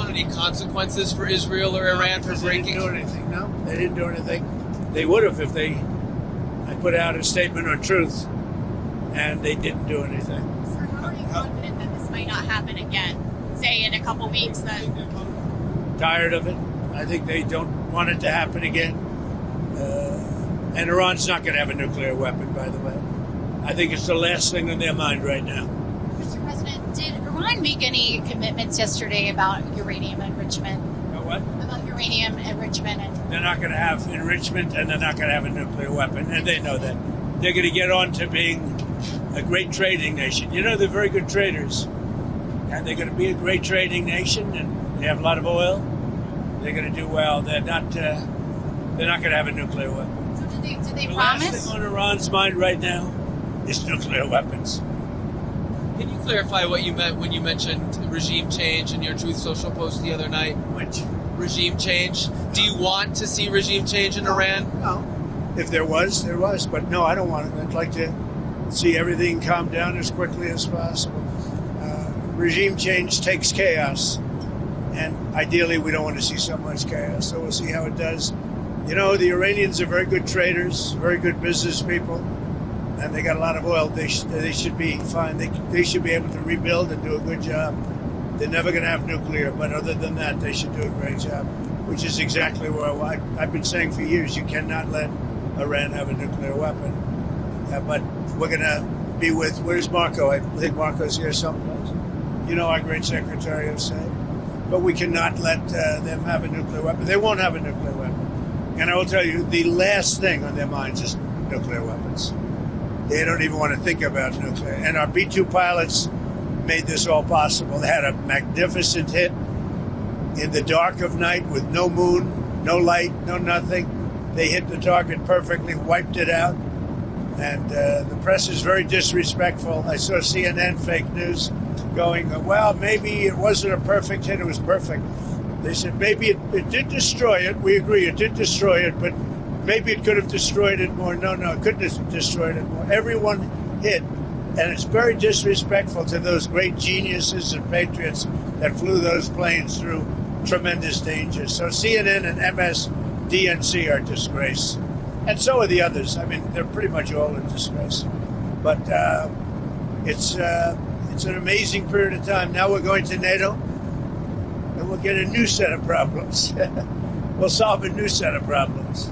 want any consequences for Israel or Iran for breaking? They didn't do anything. No, they didn't do anything. They would have if I put out a statement on truth, and they didn't do anything. Sir, how are you confident that this might not happen again? Say in a couple weeks then? Tired of it. I think they don't want it to happen again. And Iran's not going to have a nuclear weapon, by the way. I think it's the last thing on their mind right now. Mr. President, did Iran make any commitments yesterday about uranium enrichment? About what? About uranium enrichment. They're not going to have enrichment, and they're not going to have a nuclear weapon, and they know that. They're going to get on to being a great trading nation. You know, they're very good traders, and they're going to be a great trading nation, and they have a lot of oil. They're going to do well. They're not going to have a nuclear weapon. So did they The promise? last thing on Iran's mind right now is nuclear weapons. Can you clarify what you meant when you mentioned regime change in your Truth Social post the other night? Which? Regime change? Do you want to see regime change in Iran? No. If there was, there was. But no, I don't want it. I'd like to see everything calm down as quickly as possible. Regime change takes chaos. And ideally, we don't want to see so much chaos. So we'll see how it does. You know, the Iranians are very good traders, very good business people. And they got a lot of oil. They should be fine. They should be able to rebuild and do a good job. They're never going to have nuclear, but other than that, they should do a great job, which is exactly where I've been saying for years. You cannot let Iran have a nuclear weapon. But we're going to be with, where's Marco? I think Marco's here someplace. You know, our great Secretary of State. But we cannot let them have a nuclear weapon. They won't have a nuclear weapon. And I will tell you, the last thing on their minds is nuclear weapons. They don't even want to think about nuclear. And our B-2 pilots made this all possible. They had a magnificent hit in the dark of night with no moon, no light, no nothing. They hit the target perfectly, wiped it out. And the press is very disrespectful. I saw CNN fake news going, well, maybe it wasn't a perfect hit. It was perfect. They said maybe it did destroy it. We agree it did destroy it, but maybe it could have destroyed it more. No, it couldn't have destroyed it more. Everyone hit. And it's very disrespectful to those great geniuses and patriots that flew those planes through tremendous danger. So CNN and MSDNC are a disgrace. And so are the others. I mean, they're pretty much all in disgrace. But it's an amazing period of time. Now we're going to NATO, and we'll get a new set of problems. We'll solve a new set of problems.